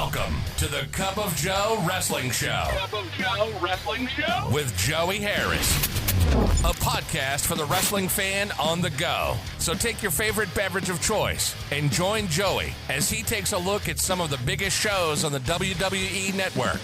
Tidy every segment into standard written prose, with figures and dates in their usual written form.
Welcome to the Cup of Joe Wrestling Show. Cup of Joe Wrestling Show? With Joey Harris. A podcast for the wrestling fan on the go. So take your favorite beverage of choice and join Joey as he takes a look at some of the biggest shows on the WWE Network.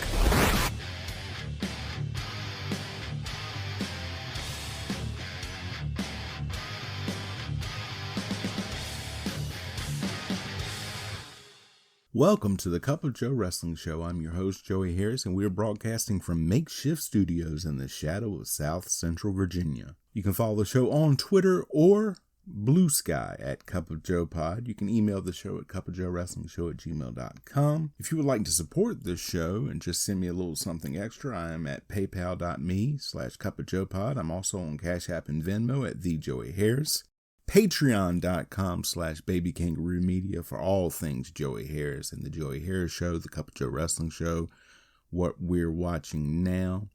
Welcome to the Cup of Joe Wrestling Show. I'm your host, Joey Harris, and we are broadcasting from makeshift studios in the shadow of South Central Virginia. You can follow the show on Twitter or Blue Sky at Cup of Joe Pod. You can email the show at cupofjoewrestlingshow@gmail.com. If you would like to support this show and just send me a little something extra, I am at paypal.me/cupofjoepod. I'm also on Cash App and Venmo at The Joey Harris. Patreon.com/Baby Media for all things Joey Harris and the Joey Harris Show, the Cup of Joe Wrestling Show, what we're watching now,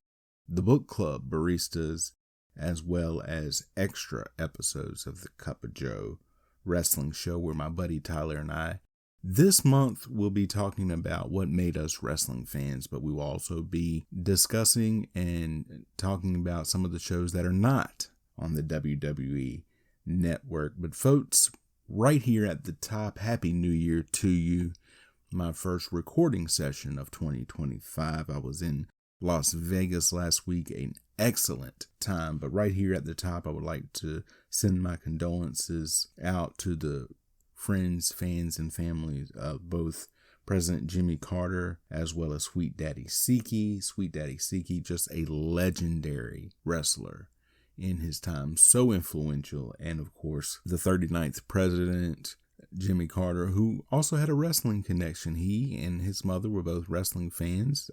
the book club baristas, as well as extra episodes of the Cup of Joe Wrestling Show where my buddy Tyler and I this month will be talking about what made us wrestling fans, but we will also be discussing and talking about some of the shows that are not on the WWE Network. But folks, right here at the top, Happy New Year to you. My first recording session of 2025. I was in Las Vegas last week, an excellent time. But right here at the top, I would like to send my condolences out to the friends, fans, and families of both President Jimmy Carter as well as Sweet Daddy Siki. Sweet Daddy Siki, just a legendary wrestler in his time, so influential. And of course, the 39th president, Jimmy Carter, who also had a wrestling connection. He and his mother were both wrestling fans,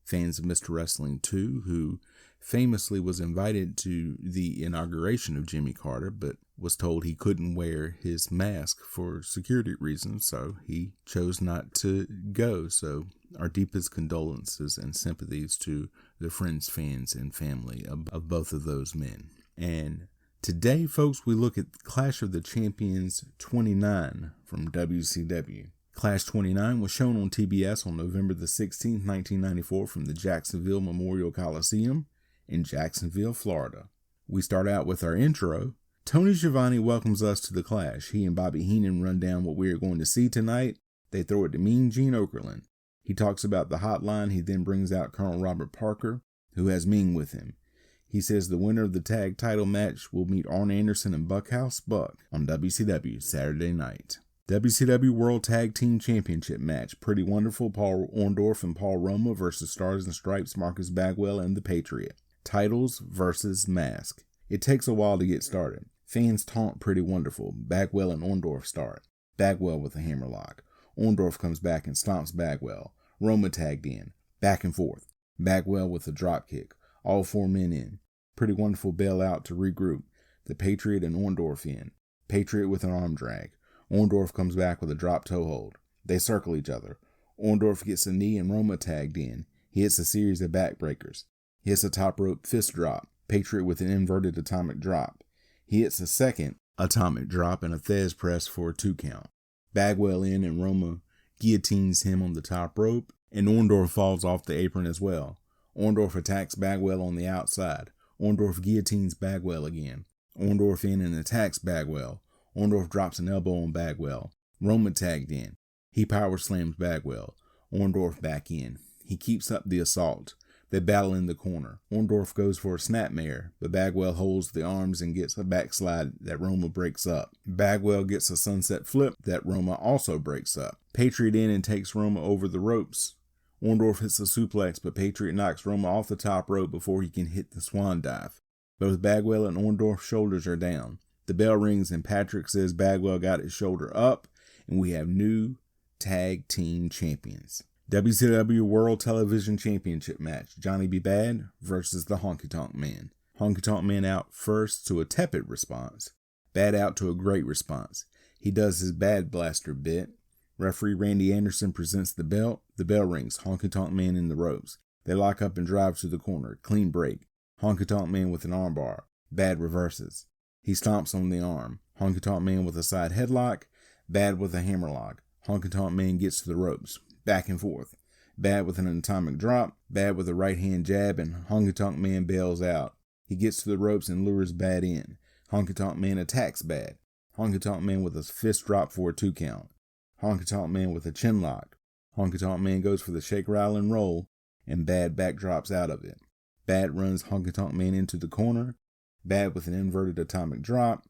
fans of Mr. Wrestling 2, who famously was invited to the inauguration of Jimmy Carter, but was told he couldn't wear his mask for security reasons, so he chose not to go. So our deepest condolences and sympathies to the friends, fans, and family of both of those men. And today, folks, we look at Clash of the Champions 29 from WCW. Clash 29 was shown on TBS on November the 16th, 1994 from the Jacksonville Memorial Coliseum in Jacksonville, Florida. We start out with our intro. Tony Schiavone welcomes us to the Clash. He and Bobby Heenan run down what we are going to see tonight. They throw it to Mean Gene Okerlund. He talks about the hotline. He then brings out Colonel Robert Parker, who has Mean with him. He says the winner of the tag title match will meet Arn Anderson and Buckhouse Buck on WCW Saturday night. WCW World Tag Team Championship match. Pretty Wonderful, Paul Orndorff and Paul Roma versus Stars and Stripes, Marcus Bagwell and the Patriot. Titles versus mask. It takes a while to get started. Fans taunt Pretty Wonderful. Bagwell and Orndorff start. Bagwell with a hammerlock. Orndorff comes back and stomps Bagwell. Roma tagged in. Back and forth. Bagwell with a drop kick. All four men in. Pretty Wonderful bail out to regroup. The Patriot and Orndorff in. Patriot with an arm drag. Orndorff comes back with a drop toe hold. They circle each other. Orndorff gets a knee and Roma tagged in. He hits a series of backbreakers. He hits a top rope fist drop. Patriot with an inverted atomic drop. He hits a second atomic drop and a Thez press for a 2 count. Bagwell in and Roma guillotines him on the top rope, and Orndorff falls off the apron as well. Orndorff attacks Bagwell on the outside. Orndorff guillotines Bagwell again. Orndorff in and attacks Bagwell. Orndorff drops an elbow on Bagwell. Roma tagged in. He power slams Bagwell. Orndorff back in. He keeps up the assault. They battle in the corner. Orndorff goes for a snapmare, but Bagwell holds the arms and gets a backslide that Roma breaks up. Bagwell gets a sunset flip that Roma also breaks up. Patriot in and takes Roma over the ropes. Orndorff hits a suplex, but Patriot knocks Roma off the top rope before he can hit the swan dive. Both Bagwell and Orndorff's shoulders are down. The bell rings and Patrick says Bagwell got his shoulder up, and we have new tag team champions. WCW World Television Championship match. Johnny B. Bad versus the Honky Tonk Man. Honky Tonk Man out first to a tepid response. Bad out to a great response. He does his Bad Blaster bit. Referee Randy Anderson presents the belt. The bell rings. Honky Tonk Man in the ropes. They lock up and drive to the corner. Clean break. Honky Tonk Man with an armbar. Bad reverses. He stomps on the arm. Honky Tonk Man with a side headlock. Bad with a hammerlock. Honky Tonk Man gets to the ropes. back and forth. Bad with an atomic drop, Bad with a right hand jab, and Honky Tonk Man bails out. He gets to the ropes and lures Bad in. Honky Tonk Man attacks Bad. Honky Tonk Man with a fist drop for a 2 count. Honky Tonk Man with a chin lock. Honky Tonk Man goes for the shake, rattle, and roll, and Bad backdrops out of it. Bad runs Honky Tonk Man into the corner. Bad with an inverted atomic drop.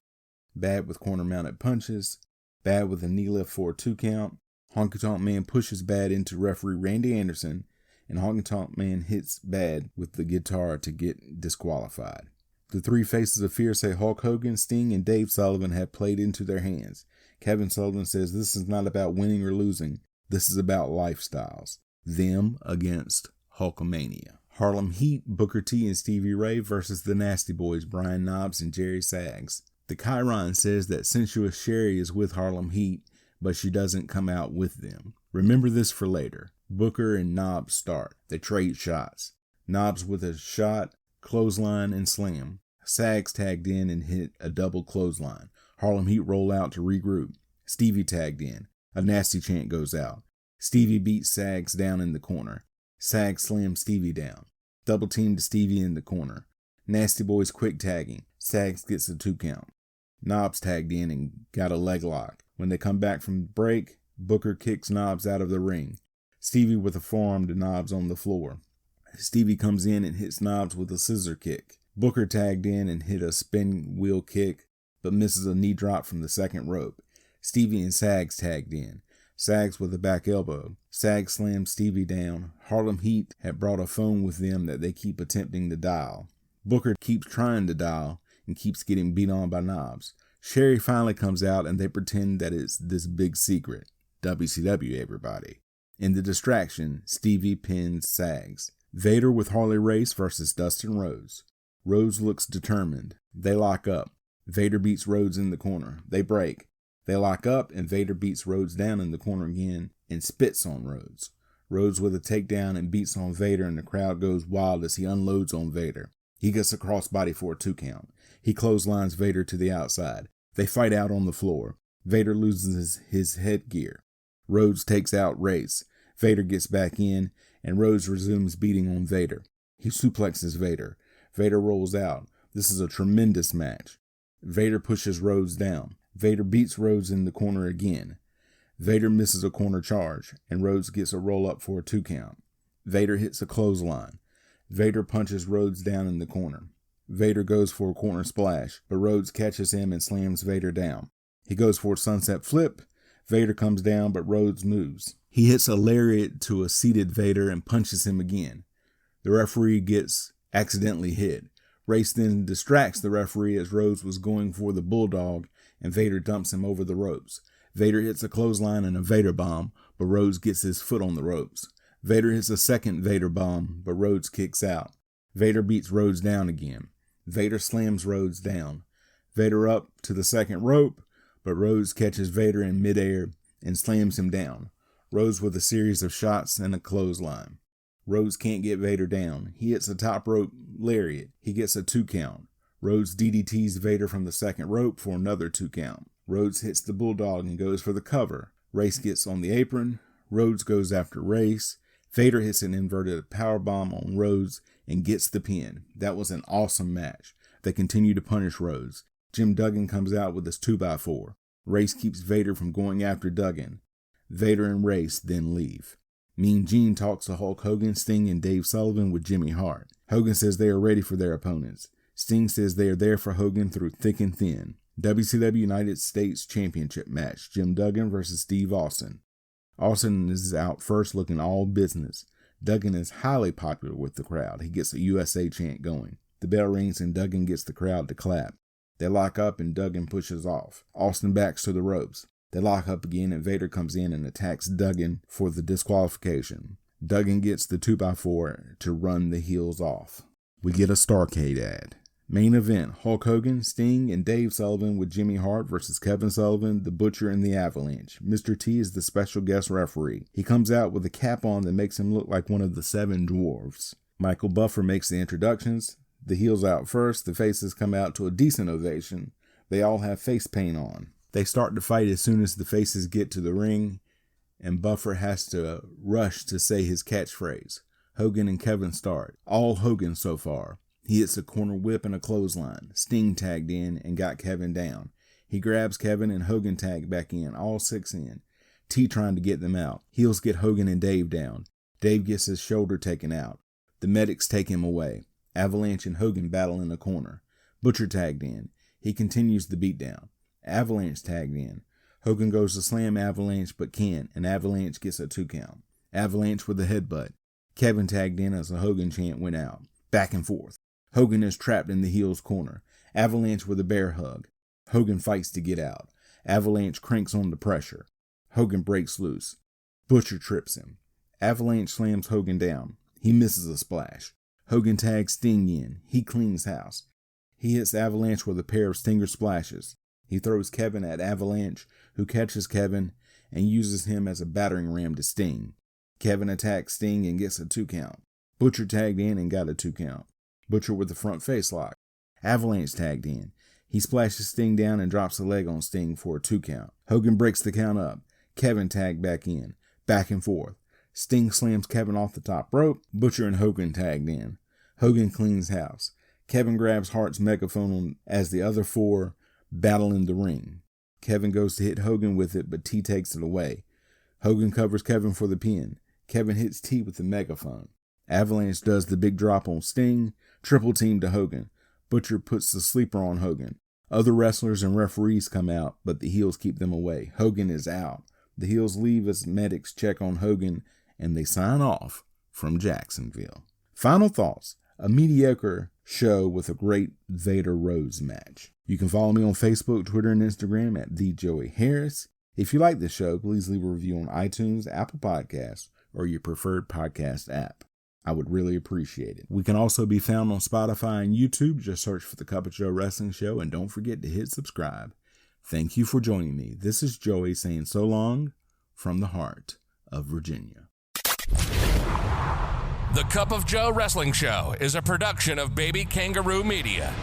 Bad with corner mounted punches. Bad with a knee lift for a 2 count. Honky Tonk Man pushes Bad into referee Randy Anderson, and Honky Tonk Man hits Bad with the guitar to get disqualified. The three faces of fear say Hulk Hogan, Sting, and Dave Sullivan have played into their hands. Kevin Sullivan says this is not about winning or losing. This is about lifestyles. Them against Hulkamania. Harlem Heat, Booker T, and Stevie Ray versus the Nasty Boys, Brian Knobbs and Jerry Sags. The Chiron says that sensuous Sherri is with Harlem Heat, but she doesn't come out with them. Remember this for later. Booker and Knobbs start. They trade shots. Knobbs with a shot, clothesline, and slam. Sags tagged in and hit a double clothesline. Harlem Heat roll out to regroup. Stevie tagged in. A nasty chant goes out. Stevie beats Sags down in the corner. Sags slams Stevie down. Double team to Stevie in the corner. Nasty Boys quick tagging. Sags gets a 2 count. Knobbs tagged in and got a leg lock. When they come back from break, Booker kicks Knobbs out of the ring. Stevie with a forearm to Knobbs on the floor. Stevie comes in and hits Knobbs with a scissor kick. Booker tagged in and hit a spin wheel kick, but misses a knee drop from the second rope. Stevie and Sags tagged in. Sags with a back elbow. Sags slams Stevie down. Harlem Heat had brought a phone with them that they keep attempting to dial. Booker keeps trying to dial and keeps getting beat on by Knobbs. Sherri finally comes out and they pretend that it's this big secret. WCW, everybody. In the distraction, Stevie pins Sags. Vader with Harley Race versus Dustin Rhodes. Rhodes looks determined. They lock up. Vader beats Rhodes in the corner. They break. They lock up and Vader beats Rhodes down in the corner again and spits on Rhodes. Rhodes with a takedown and beats on Vader, and the crowd goes wild as he unloads on Vader. He gets a crossbody for a 2 count. He clotheslines Vader to the outside. They fight out on the floor. Vader loses his headgear. Rhodes takes out Race. Vader gets back in, and Rhodes resumes beating on Vader. He suplexes Vader. Vader rolls out. This is a tremendous match. Vader pushes Rhodes down. Vader beats Rhodes in the corner again. Vader misses a corner charge, and Rhodes gets a roll-up for a 2 count. Vader hits a clothesline. Vader punches Rhodes down in the corner. Vader goes for a corner splash, but Rhodes catches him and slams Vader down. He goes for a sunset flip. Vader comes down, but Rhodes moves. He hits a lariat to a seated Vader and punches him again. The referee gets accidentally hit. Race then distracts the referee as Rhodes was going for the bulldog, and Vader dumps him over the ropes. Vader hits a clothesline and a Vader bomb, but Rhodes gets his foot on the ropes. Vader hits a second Vader bomb, but Rhodes kicks out. Vader beats Rhodes down again. Vader slams Rhodes down. Vader up to the second rope, but Rhodes catches Vader in midair and slams him down. Rhodes with a series of shots and a clothesline. Rhodes can't get Vader down. He hits a top rope lariat. He gets a 2 count. Rhodes DDTs Vader from the second rope for another 2 count. Rhodes hits the bulldog and goes for the cover. Race gets on the apron. Rhodes goes after Race. Vader hits an inverted powerbomb on Rhodes and gets the pin. That was an awesome match. They continue to punish Rhodes. Jim Duggan comes out with his 2x4. Race keeps Vader from going after Duggan. Vader and Race then leave. Mean Gene talks to Hulk Hogan, Sting, and Dave Sullivan with Jimmy Hart. Hogan says they are ready for their opponents. Sting says they are there for Hogan through thick and thin. WCW United States Championship match. Jim Duggan versus Steve Austin. Austin is out first looking all business. Duggan is highly popular with the crowd. He gets a USA chant going. The bell rings and Duggan gets the crowd to clap. They lock up and Duggan pushes off. Austin backs to the ropes. They lock up again and Vader comes in and attacks Duggan for the disqualification. Duggan gets the 2x4 to run the heels off. We get a Starrcade ad. Main event, Hulk Hogan, Sting, and Dave Sullivan with Jimmy Hart versus Kevin Sullivan, The Butcher, and The Avalanche. Mr. T is the special guest referee. He comes out with a cap on that makes him look like one of the 7 dwarves. Michael Buffer makes the introductions. The heels out first. The faces come out to a decent ovation. They all have face paint on. They start to fight as soon as the faces get to the ring, and Buffer has to rush to say his catchphrase. Hogan and Kevin start. All Hogan so far. He hits a corner whip and a clothesline. Sting tagged in and got Kevin down. He grabs Kevin and Hogan tagged back in, all 6 in. T trying to get them out. Heels get Hogan and Dave down. Dave gets his shoulder taken out. The medics take him away. Avalanche and Hogan battle in the corner. Butcher tagged in. He continues the beatdown. Avalanche tagged in. Hogan goes to slam Avalanche but can't, and Avalanche gets a 2 count. Avalanche with a headbutt. Kevin tagged in as the Hogan chant went out. Back and forth. Hogan is trapped in the heels corner. Avalanche with a bear hug. Hogan fights to get out. Avalanche cranks on the pressure. Hogan breaks loose. Butcher trips him. Avalanche slams Hogan down. He misses a splash. Hogan tags Sting in. He cleans house. He hits Avalanche with a pair of Stinger splashes. He throws Kevin at Avalanche, who catches Kevin and uses him as a battering ram to Sting. Kevin attacks Sting and gets a 2 count. Butcher tagged in and got a 2 count. Butcher with the front face lock. Avalanche tagged in. He splashes Sting down and drops a leg on Sting for a 2 count. Hogan breaks the count up. Kevin tagged back in. Back and forth. Sting slams Kevin off the top rope. Butcher and Hogan tagged in. Hogan cleans house. Kevin grabs Hart's megaphone as the other 4 battle in the ring. Kevin goes to hit Hogan with it, but T takes it away. Hogan covers Kevin for the pin. Kevin hits T with the megaphone. Avalanche does the big drop on Sting. Triple team to Hogan. Butcher puts the sleeper on Hogan. Other wrestlers and referees come out, but the heels keep them away. Hogan is out. The heels leave as medics check on Hogan, and they sign off from Jacksonville. Final thoughts. A mediocre show with a great Vader Rose match. You can follow me on Facebook, Twitter, and Instagram at @TheJoeyHarris. If you like the show, please leave a review on iTunes, Apple Podcasts, or your preferred podcast app. I would really appreciate it. We can also be found on Spotify and YouTube. Just search for the Cup of Joe Wrestling Show, and don't forget to hit subscribe. Thank you for joining me. This is Joey saying so long from the heart of Virginia. The Cup of Joe Wrestling Show is a production of Baby Kangaroo Media.